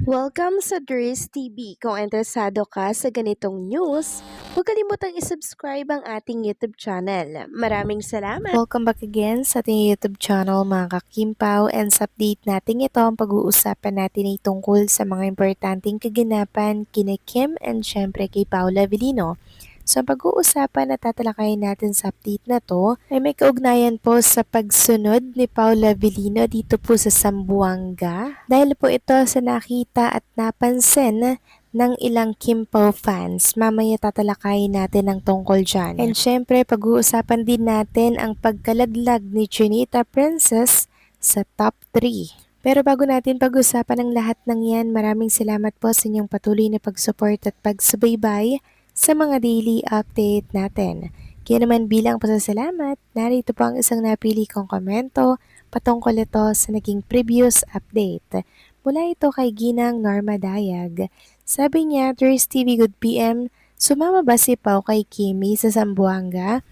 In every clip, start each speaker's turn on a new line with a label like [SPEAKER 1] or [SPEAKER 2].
[SPEAKER 1] Welcome sa Dries TV. Kung interesado ka sa ganitong news, huwag kalimutang isubscribe ang ating YouTube channel. Maraming salamat!
[SPEAKER 2] Welcome back again sa ating YouTube channel mga kakimpaw, and sa update natin ito ang pag-uusapan natin ay tungkol sa mga importanteng kaganapan kina Kim and syempre kay Paula Avellino. So ang pag-uusapan na tatalakayin natin sa update na to ay may kaugnayan po sa pagsunod ni Paula Avellino dito po sa Zamboanga dahil po ito sa nakita at napansin ng ilang Kim Pao fans. Mamaya tatalakayin natin ang tungkol dyan. And syempre, pag-uusapan din natin ang pagkalaglag ni Chinita Princess sa top 3. Pero bago natin pag-usapan ang lahat ng yan, maraming salamat po sa inyong patuloy na pag-support at pagsubaybay sa mga daily update natin. Kaya naman bilang pasasalamat, narito po ang isang napili kong komento patungkol ito sa naging previous update. Mula ito kay Ginang Norma Dayag. Sabi niya, Dries TV Good PM, sumama ba si Pao kay Kimi sa Zamboanga?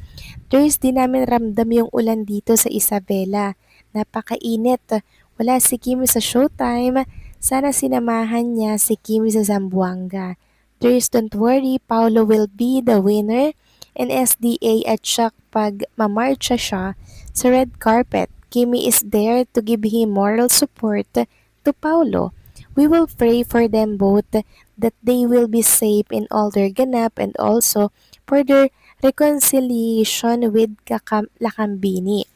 [SPEAKER 2] Dries, di namin ramdam yung ulan dito sa Isabela. Napakainit. Wala si Kimi sa showtime. Sana sinamahan niya si Kimi sa Zamboanga. Dries, don't worry, Paolo will be the winner in SDA at siya pag mamarcha siya sa red carpet. Kimi is there to give him moral support to Paolo. We will pray for them both that they will be safe in all their ganap and also for their reconciliation with Lakambini.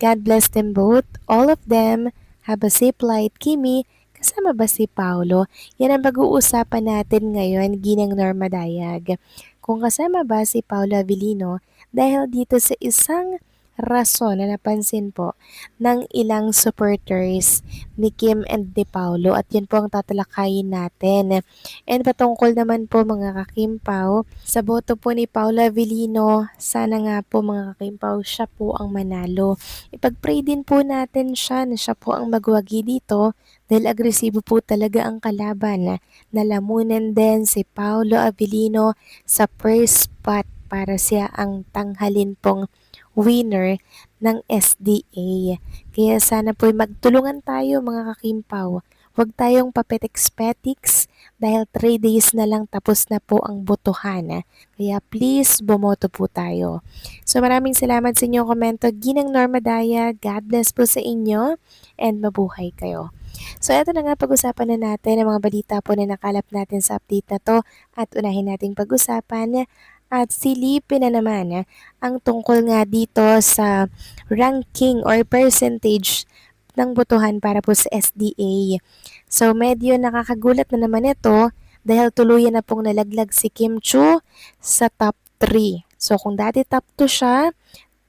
[SPEAKER 2] God bless them both, all of them. Have a safe flight, Kimi. Kasama ba si Paolo? Yan ang pag-uusapan natin ngayon, Ginang Norma Dayag. Kung kasama ba si Paolo Avellino dahil dito sa isang rason na napansin po ng ilang supporters ni Kim and ni Paolo, at yun po ang tatalakayin natin. And patungkol naman po mga kakimpaw, sa boto po ni Paolo Avellino, sana nga po mga kakimpaw siya po ang manalo. Ipag-pray din po natin siya na siya po ang magwagi dito dahil agresibo po talaga ang kalaban. Nalamunan din si Paolo Avellino sa first spot para siya ang tanghalin pong winner ng SDA. Kaya sana po magtulungan tayo mga kakimpaw. Huwag tayong papetiks-petiks dahil 3 days na lang tapos na po ang botohan. Kaya please, bumoto po tayo. So maraming salamat sa inyong komento. Ginang Norma Daya, God bless po sa inyo and mabuhay kayo. So eto na nga, pag-usapan na natin ang mga balita po na nakalap natin sa update na to, at unahin nating pag-usapan at silipin na naman ang tungkol nga dito sa ranking or percentage ng botohan para po sa SDA. So medyo nakakagulat na naman ito dahil tuluyan na pong nalaglag si Kim Chu sa top 3. So kung dati top 2 siya,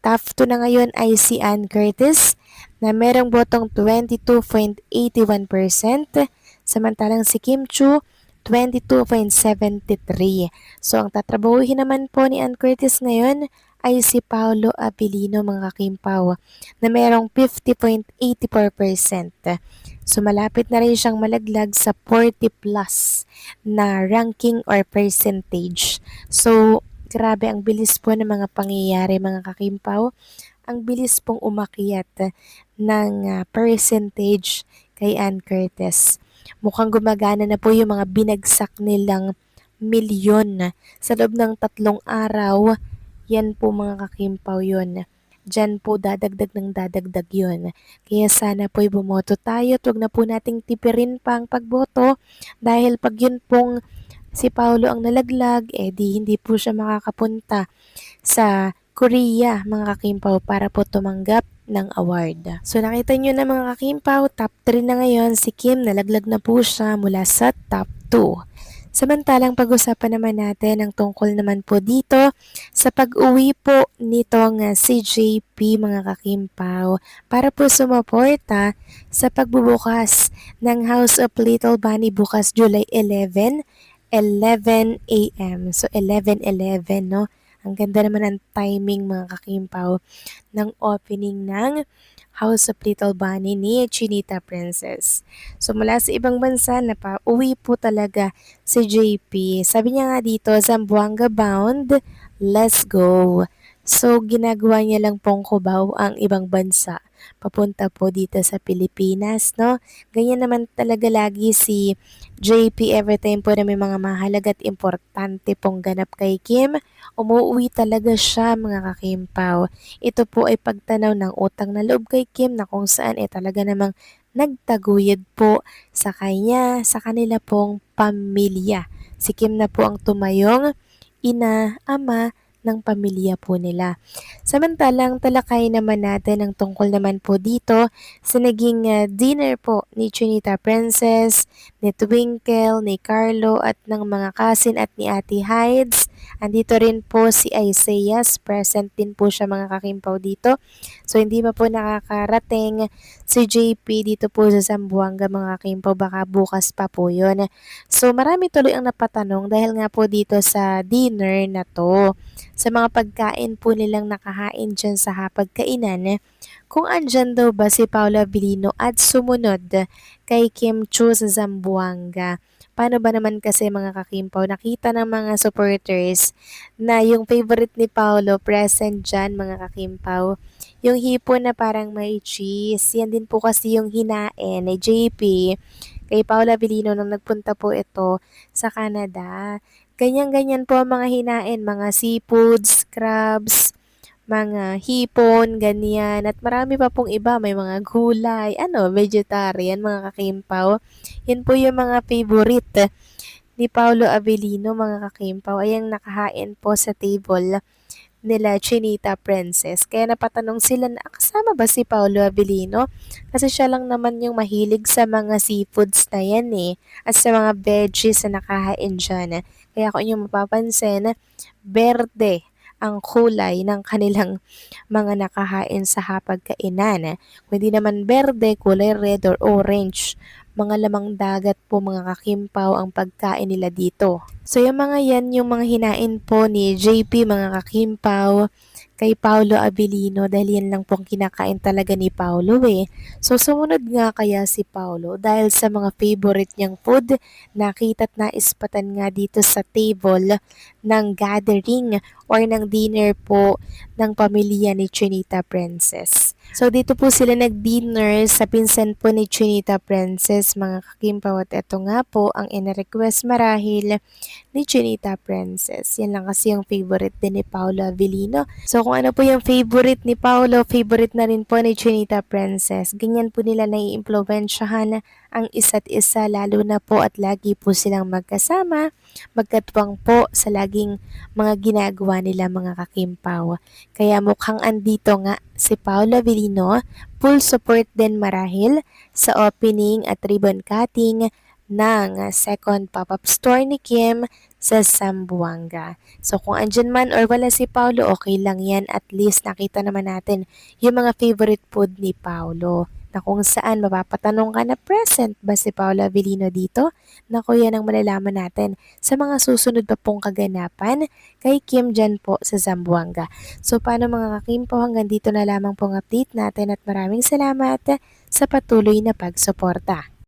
[SPEAKER 2] top 2 na ngayon ay si Ann Curtis na merong botong 22.81%, samantalang si Kim Chu 22.73. So ang tatrabahuhin naman po ni Ann Curtis ngayon ay si Paolo Avellino mga kakimpaw na merong 50.84%. So malapit na rin siyang malaglag sa 40 plus na ranking or percentage. So grabe, ang bilis po ng mga pangyayari mga kakimpaw. Ang bilis pong umakyat ng percentage kay Ann Curtis. Mukhang gumagana na po yung mga binagsak nilang milyon sa loob ng 3 araw. Yan po mga kakimpaw yun. Diyan po dadagdag ng dadagdag yun. Kaya sana po'y bumoto tayo at huwag na po nating tipirin pa ang pagboto dahil pag yun pong si Paolo ang nalaglag, di hindi po siya makakapunta sa Korea mga kakimpaw para po tumanggap ng award. So nakita nyo na mga kakimpaw, top 3 na ngayon si Kim, nalaglag na po siya mula sa top 2. Samantalang pag-usapan naman natin ang tungkol naman po dito sa pag-uwi po nitong si JP mga kakimpaw para po sumuporta sa pagbubukas ng House of Little Bunny bukas July 11, 11 a.m. So 11:11 no? Ang ganda naman ng timing mga kakimpaw ng opening ng House of Little Bunny ni Chinita Princess. So mula sa ibang bansa na pa, uwi po talaga si JP. Sabi niya nga dito, Zamboanga bound, let's go. So, ginagawa niya lang pong Cubao ang ibang bansa, papunta po dito sa Pilipinas, no? Ganyan naman talaga lagi si JP everytime po na may mga mahalaga at importante pong ganap kay Kim. Umuwi talaga siya mga kakimpaw. Ito po ay pagtanaw ng utang na loob kay Kim na kung saan talaga namang nagtaguyod po sa kanya, sa kanila pong pamilya. Si Kim na po ang tumayong ina, ama, ng pamilya po nila. Samantalang talakay naman natin ang tungkol naman po dito sa naging dinner po ni Chinita Princess, ni Twinkle, ni Carlo at ng mga cousin at ni Ate Hides. Andito rin po si Isaiah, present din po siya mga kakimpaw dito. So hindi pa po nakakarating si JP dito po sa Zamboanga mga kakimpaw, baka bukas pa po yun. So marami tuloy ang napatanong dahil nga po dito sa dinner na to sa mga pagkain po nilang nakahain dyan sa hapagkainan, kung andyan daw ba si Paula Abilino at sumunod kay Kim Chu sa Zamboanga. Paano ba naman kasi mga kakimpaw, nakita ng mga supporters na yung favorite ni Paolo present dyan mga kakimpaw. Yung hipon na parang may cheese, yan din po kasi yung hinain ni JP kay Paula Abilino nung nagpunta po ito sa Canada. Ganyan-ganyan po ang mga hinain, mga seafoods, crabs, mga hipon, ganyan. At marami pa pong iba, may mga gulay, vegetarian, mga kakimpaw. Yan po yung mga favorite ni Paulo Avellino, mga kakimpaw, ay ang nakahain po sa table nila Chinita Princess. Kaya napatanong sila na kasama ba si Paolo Avellino? Kasi siya lang naman yung mahilig sa mga seafoods na yan at sa mga veggies na nakahain dyan. Kaya kung inyong mapapansin, berde ang kulay ng kanilang mga nakahain sa hapagkainan. Kung hindi naman berde, kulay red or orange. Mga lamang dagat po mga kakimpaw ang pagkain nila dito. So yung mga yan, yung mga hinain po ni JP mga kakimpaw kay Paulo Abilino dahil yan lang pong kinakain talaga ni Paulo So sumunod nga kaya si Paulo dahil sa mga favorite niyang food, nakita't naispatan nga dito sa table ng gathering or ng dinner po ng pamilya ni Chinita Princess. So dito po sila nag-dinner sa pinsan po ni Chinita Princess mga kakimpaw at eto nga po ang ina-request marahil ni Chinita Princess. Yan lang kasi yung favorite din ni Paolo Avellino. So kung ano po yung favorite ni Paolo, favorite na rin po ni Chinita Princess. Ganyan po nila nai-impluwensyahan ang isa't isa lalo na po at lagi po silang magkasama, magkatwang po sa laging mga ginagawa nila mga kakimpaw. Kaya mukhang andito nga si Paolo Avellino, full support din marahil sa opening at ribbon cutting ng second pop-up store ni Kim sa Zamboanga. So kung andyan man or wala si Paulo, okay lang yan. At least nakita naman natin yung mga favorite food ni Paulo na kung saan mapapatanong ka na present ba si Paolo Avellino dito? Naku, yan ang malalaman natin sa mga susunod pa pong kaganapan kay Kim dyan po sa Zamboanga. So paano mga kakimpo, hanggang dito na lamang pong update natin at maraming salamat sa patuloy na pagsuporta.